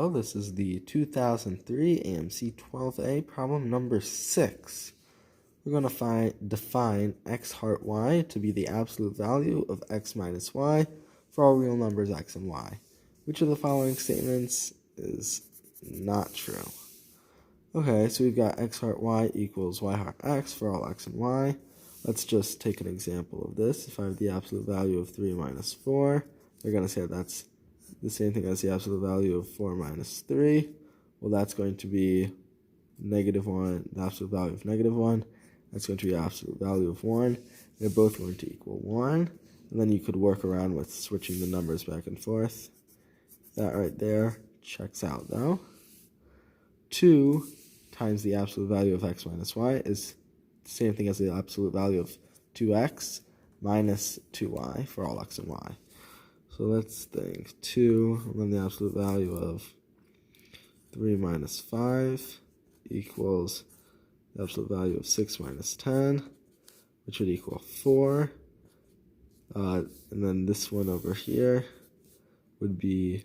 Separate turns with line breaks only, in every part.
Well, this is the 2003 AMC 12A problem number 6. We're going to define x heart y to be the absolute value of x minus y for all real numbers x and y. Which of the following statements is not true? Okay, so we've got x heart y equals y heart x for all x and y. Let's just take an example of this. If I have the absolute value of 3 minus 4, they're going to say that's the same thing as the absolute value of 4 minus 3. Well, that's going to be negative 1, the absolute value of negative 1. That's going to be the absolute value of 1. They're both going to equal 1. And then you could work around with switching the numbers back and forth. That right there checks out, though. 2 times the absolute value of x minus y is the same thing as the absolute value of 2x minus 2y for all x and y. So let's think 2, and then the absolute value of 3 minus 5 equals the absolute value of 6 minus 10, which would equal 4. And then this one over here would be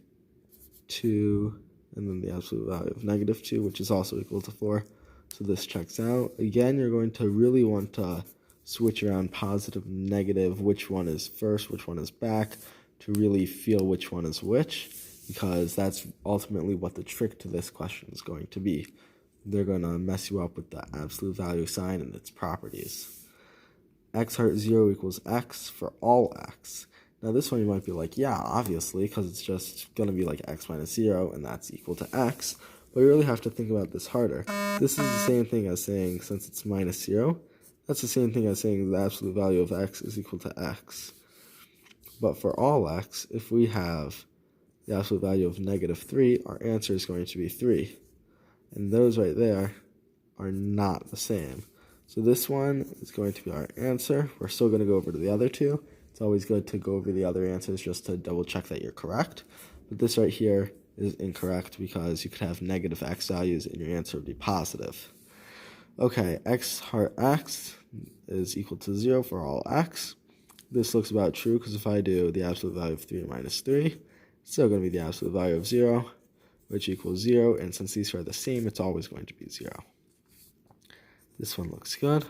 2, and then the absolute value of negative 2, which is also equal to 4. So this checks out. Again, you're going to really want to switch around positive, negative, which one is first, which one is back, to really feel which one is which, because that's ultimately what the trick to this question is going to be. They're going to mess you up with the absolute value sign and its properties. X heart 0 equals x for all x. Now this one you might be like, yeah, obviously, because it's just going to be like x minus 0, and that's equal to x. But you really have to think about this harder. This is the same thing as saying, since it's minus 0, that's the same thing as saying the absolute value of x is equal to x. But for all x, if we have the absolute value of negative 3, our answer is going to be 3. And those right there are not the same. So this one is going to be our answer. We're still going to go over to the other two. It's always good to go over the other answers just to double check that you're correct. But this right here is incorrect because you could have negative x values and your answer would be positive. Okay, x heart x is equal to 0 for all x. This looks about true because if I do the absolute value of 3 minus 3, it's still going to be the absolute value of 0, which equals 0. And since these are the same, it's always going to be 0. This one looks good.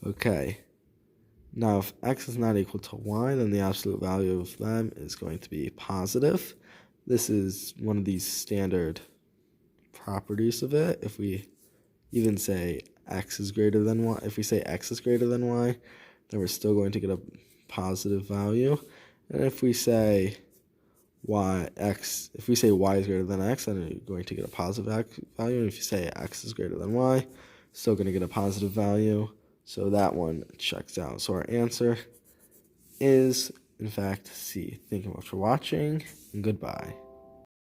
Okay. Now, if x is not equal to y, then the absolute value of them is going to be positive. This is one of these standard properties of it. If we even say x is greater than y, if we say x is greater than y, then we're still going to get a positive value. And if we say if we say y is greater than x, then you're going to get a positive value. And if you say x is greater than y, still going to get a positive value. So that one checks out. So our answer is, in fact, C. Thank you much for watching, and goodbye.